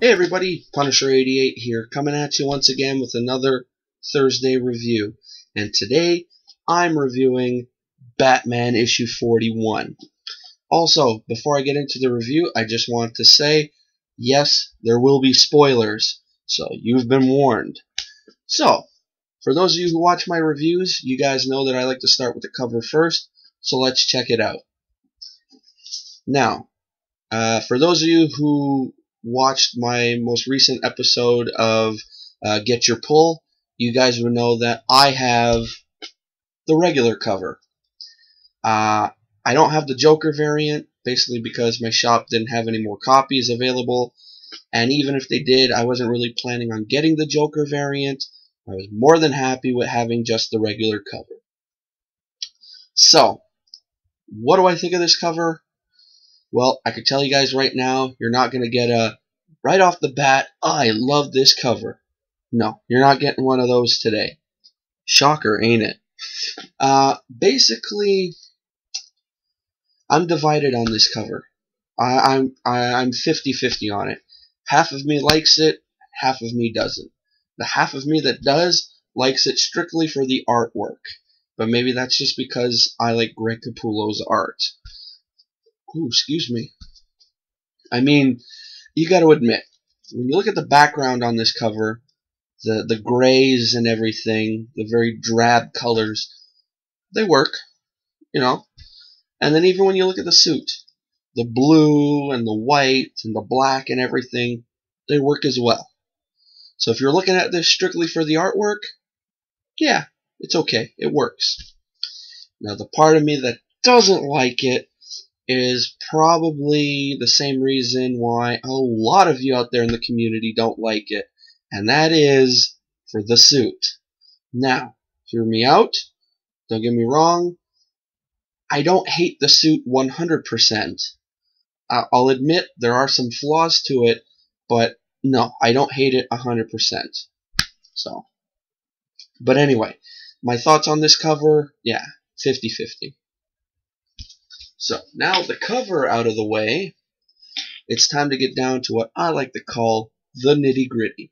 Hey everybody, Punisher88 here, coming at you once again with another Thursday review. And today, I'm reviewing Batman issue 41. Also, before I get into the review, I just want to say, yes, there will be spoilers, so you've been warned. So, for those of you who watch my reviews, you guys know that I like to start with the cover first, so let's check it out. Now, for those of you who watched my most recent episode of Get Your Pull, you guys would know that I have the regular cover. I don't have the Joker variant, basically because my shop didn't have any more copies available, and even if they did, I wasn't really planning on getting the Joker variant. I was more than happy with having just the regular cover. So, what do I think of this cover? Well, I can tell you guys right now, you're not going to get a, right off the bat, I love this cover. No, you're not getting one of those today. Shocker, ain't it? Basically, I'm divided on this cover. I'm 50-50 on it. Half of me likes it, half of me doesn't. The half of me that does likes it strictly for the artwork. But maybe that's just because I like Greg Capullo's art. Ooh, excuse me. I mean, you got to admit, when you look at the background on this cover, the grays and everything, the very drab colors, they work, you know. And then even when you look at the suit, the blue and the white and the black and everything, they work as well. So if you're looking at this strictly for the artwork, yeah, it's okay. It works. Now, the part of me that doesn't like it is probably the same reason why a lot of you out there in the community don't like it, and that is for the suit. Now, hear me out. Don't get me wrong. I don't hate the suit 100%. I'll admit there are some flaws to it, but no, I don't hate it 100%. So, but anyway, my thoughts on this cover, yeah, 50-50. So, now the cover out of the way, it's time to get down to what I like to call the nitty-gritty.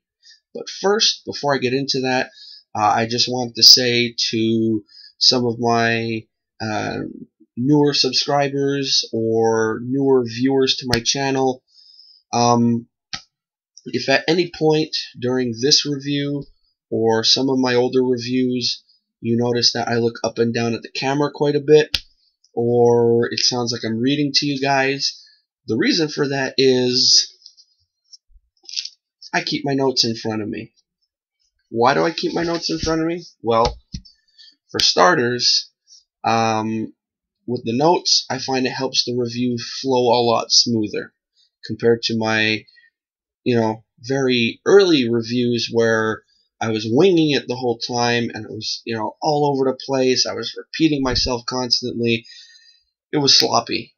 But first, before I get into that, I just want to say to some of my newer subscribers or newer viewers to my channel, if at any point during this review or some of my older reviews you notice that I look up and down at the camera quite a bit, or it sounds like I'm reading to you guys, the reason for that is I keep my notes in front of me. Why do I keep my notes in front of me? Well, for starters, with the notes, I find it helps the review flow a lot smoother compared to my, very early reviews where I was winging it the whole time and it was, all over the place. I was repeating myself constantly. It was sloppy.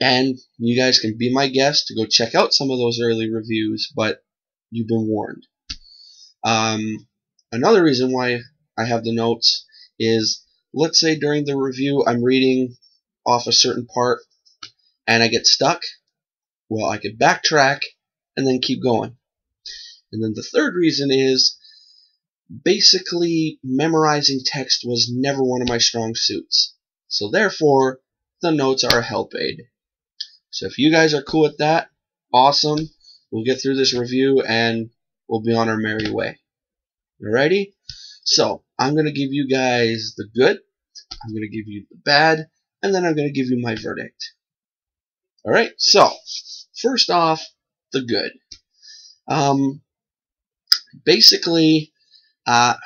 And you guys can be my guest to go check out some of those early reviews, but you've been warned. Another reason why I have the notes is, let's say during the review I'm reading off a certain part and I get stuck. Well, I could backtrack and then keep going. And then the third reason is, basically memorizing text was never one of my strong suits. So therefore, the notes are a help aid. So if you guys are cool with that, awesome. We'll get through this review and we'll be on our merry way. Alrighty? So, I'm going to give you guys the good, I'm going to give you the bad, and then I'm going to give you my verdict. Alright? So, first off, the good. Basically,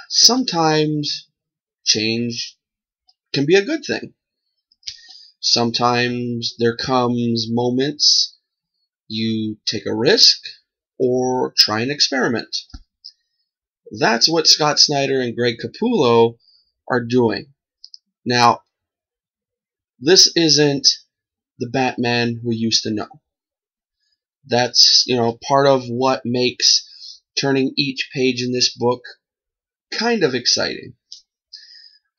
sometimes change can be a good thing. Sometimes there comes moments you take a risk or try an experiment. That's what Scott Snyder and Greg Capullo are doing. Now, this isn't the Batman we used to know. That's, part of what makes turning each page in this book kind of exciting.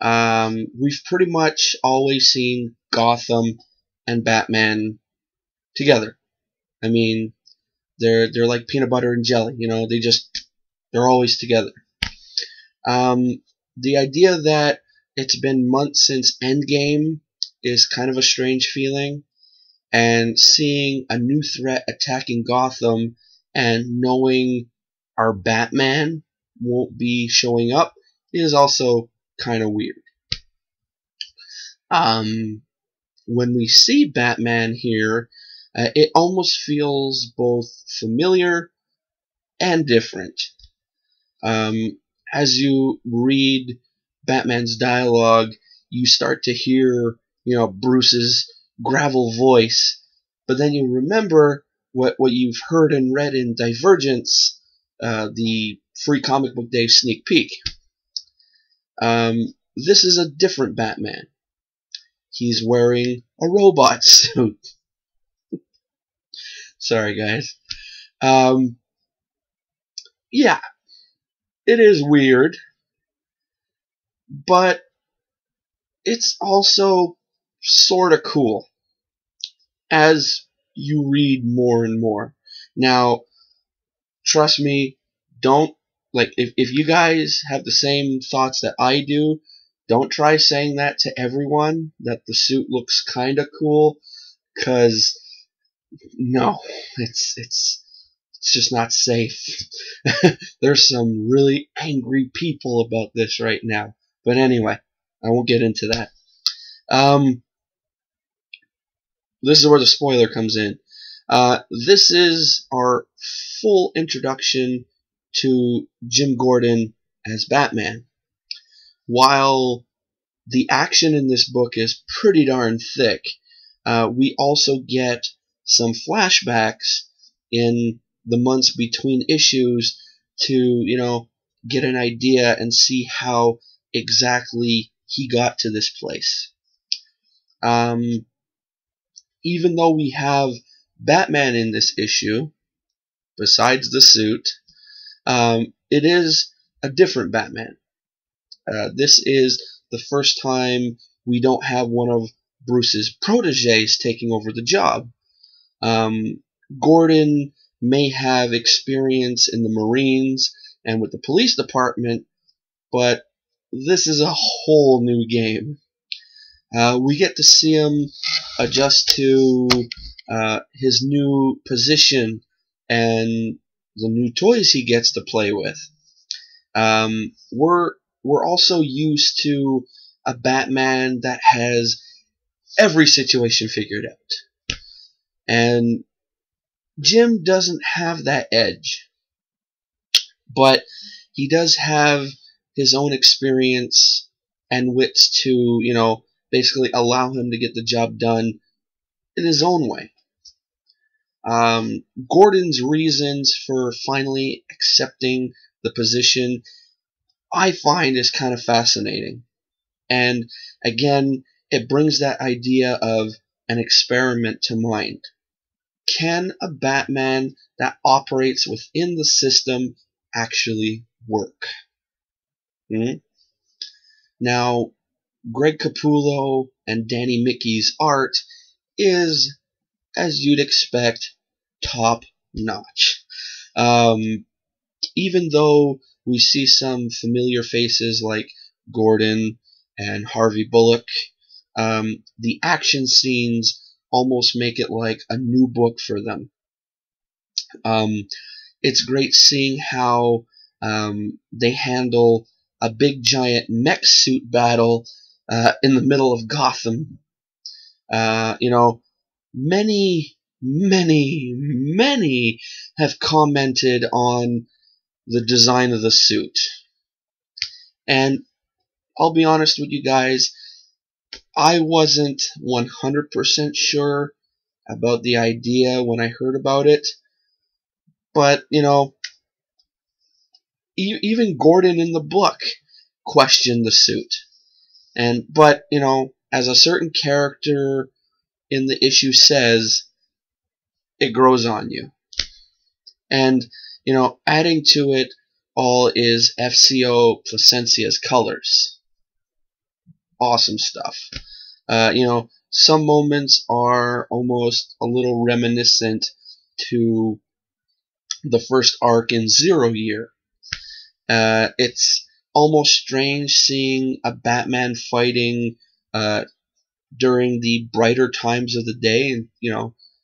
We've pretty much always seen Gotham and Batman together. I mean, They're like peanut butter and jelly. They're always together. The idea that it's been months since Endgame is kind of a strange feeling, and seeing a new threat attacking Gotham and knowing our Batman won't be showing up is also kind of weird. When we see Batman here, it almost feels both familiar and different. As you read Batman's dialogue, you start to hear, Bruce's gravel voice, but then you remember what you've heard and read in Divergence, the free comic book day sneak peek. This is a different Batman. He's wearing a robot suit. Sorry, guys. Yeah, it is weird, but it's also sort of cool as you read more and more. Now, trust me, don't, if you guys have the same thoughts that I do, don't try saying that to everyone, that the suit looks kind of cool, because, no, it's just not safe. There's some really angry people about this right now. But anyway, I won't get into that. This is where the spoiler comes in. This is our full introduction to Jim Gordon as Batman. While the action in this book is pretty darn thick, we also get some flashbacks in the months between issues to, get an idea and see how exactly he got to this place. Even though we have Batman in this issue, besides the suit, it is a different Batman. This is the first time we don't have one of Bruce's proteges taking over the job. Gordon may have experience in the Marines and with the police department, but this is a whole new game. We get to see him adjust to his new position and the new toys he gets to play with. We're also used to a Batman that has every situation figured out. And Jim doesn't have that edge, but he does have his own experience and wits to, basically allow him to get the job done in his own way. Gordon's reasons for finally accepting the position, I find, is kind of fascinating. And again, it brings that idea of an experiment to mind. Can a Batman that operates within the system actually work? Now, Greg Capullo and Danny Mickey's art is, as you'd expect, top notch. Even though we see some familiar faces like Gordon and Harvey Bullock, the action scenes almost make it like a new book for them. It's great seeing how they handle a big giant mech suit battle in the middle of Gotham. Many have commented on the design of the suit. And I'll be honest with you guys, I wasn't 100% sure about the idea when I heard about it. But, even Gordon in the book questioned the suit. But, as a certain character in the issue says, it grows on you. And, adding to it all is FCO Placencia's colors. Awesome stuff. Some moments are almost a little reminiscent to the first arc in 0 Year. It's almost strange seeing a Batman fighting during the brighter times of the day,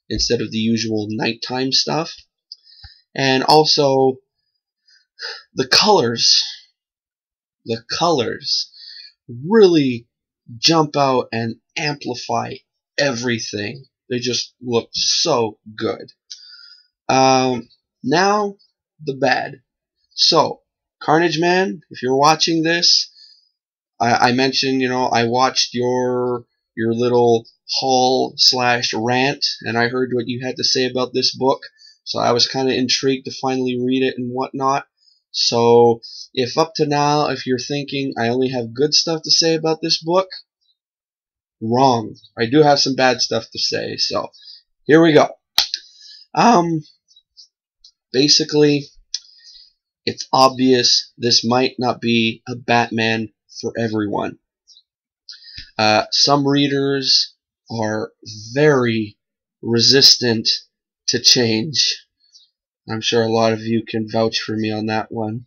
instead of the usual nighttime stuff. And also the colors. The colors really jump out and amplify everything. They just look so good. Now, the bad. So, Carnage Man, if you're watching this, I mentioned, I watched your little haul/rant, and I heard what you had to say about this book. So I was kind of intrigued to finally read it and whatnot. So if up to now, if you're thinking I only have good stuff to say about this book, wrong. I do have some bad stuff to say. So here we go. Basically, it's obvious this might not be a Batman for everyone. Some readers are very resistant to change. I'm sure a lot of you can vouch for me on that one.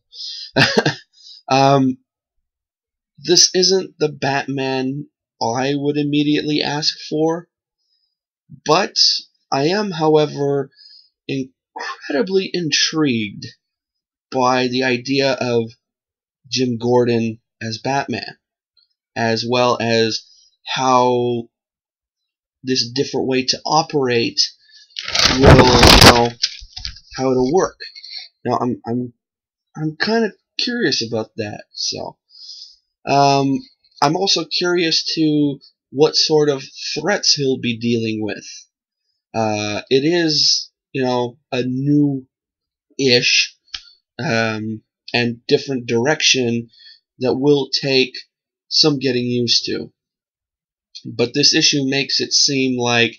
This isn't the Batman I would immediately ask for, but I am, however, incredibly intrigued by the idea of Jim Gordon as Batman, as well as how this different way to operate will, how it'll work. Now, I'm kind of curious about that. So, I'm also curious to what sort of threats he'll be dealing with. It is, a new-ish and different direction that will take some getting used to. But this issue makes it seem like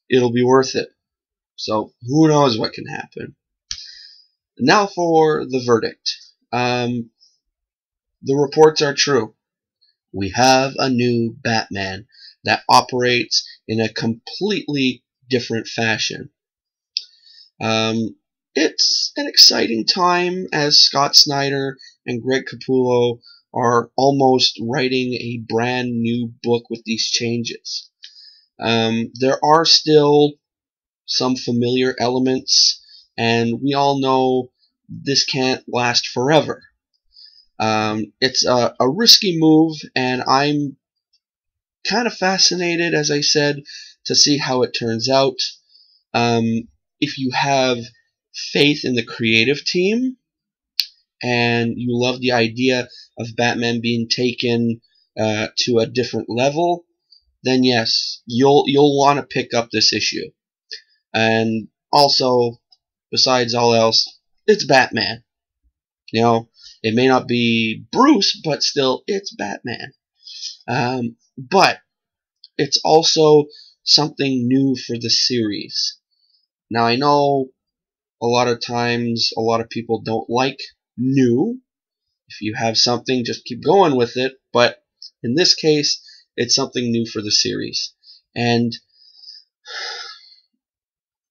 it'll be worth it. So who knows what can happen. Now for the verdict. The reports are true. We have a new Batman that operates in a completely different fashion. It's an exciting time as Scott Snyder and Greg Capullo are almost writing a brand new book with these changes. There are still some familiar elements, and we all know this can't last forever. It's a risky move, and I'm kind of fascinated, as I said, to see how it turns out. If you have faith in the creative team, and you love the idea of Batman being taken to a different level, then yes, you'll want to pick up this issue. And also, besides all else, it's Batman. It may not be Bruce, but still, it's Batman. But it's also something new for the series. Now, I know a lot of times a lot of people don't like new. If you have something, just keep going with it. But in this case, it's something new for the series. And,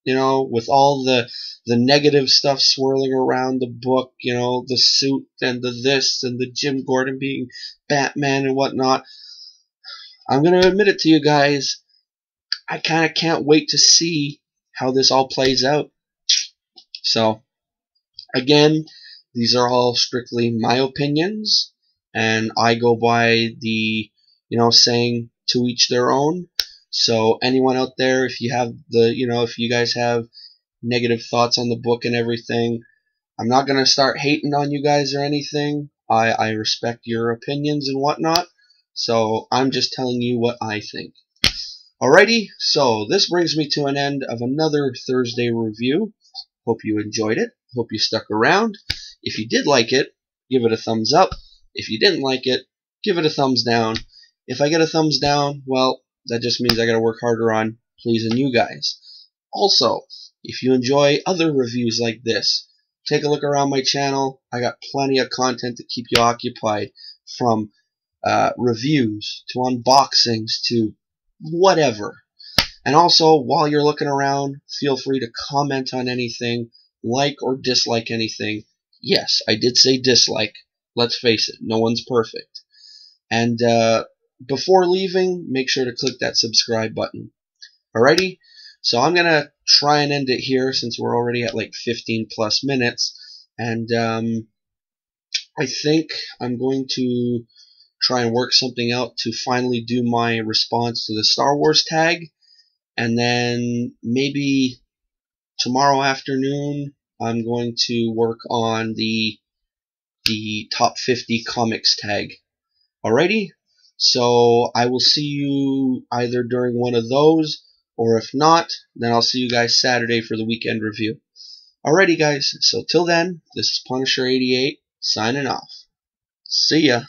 with all the negative stuff swirling around the book, the suit and the this and the Jim Gordon being Batman and whatnot, I'm going to admit it to you guys, I kind of can't wait to see how this all plays out. So, again, these are all strictly my opinions, and I go by the, saying to each their own. So anyone out there, if you have if you guys have negative thoughts on the book and everything, I'm not going to start hating on you guys or anything. I respect your opinions and whatnot. So I'm just telling you what I think. Alrighty, so this brings me to an end of another Thursday review. Hope you enjoyed it. Hope you stuck around. If you did like it, give it a thumbs up. If you didn't like it, give it a thumbs down. If I get a thumbs down, well, that just means I gotta work harder on pleasing you guys. Also, if you enjoy other reviews like this, take a look around my channel. I got plenty of content to keep you occupied, from reviews to unboxings to whatever. And also, while you're looking around, feel free to comment on anything, like or dislike anything. Yes, I did say dislike. Let's face it, no one's perfect. And before leaving, make sure to click that subscribe button. Alrighty? So I'm going to try and end it here since we're already at like 15 plus minutes. And I think I'm going to try and work something out to finally do my response to the Star Wars tag. And then maybe tomorrow afternoon I'm going to work on the top 50 comics tag. Alrighty? So I will see you either during one of those, or if not, then I'll see you guys Saturday for the weekend review. Alrighty guys, so till then, this is Punisher88 signing off. See ya.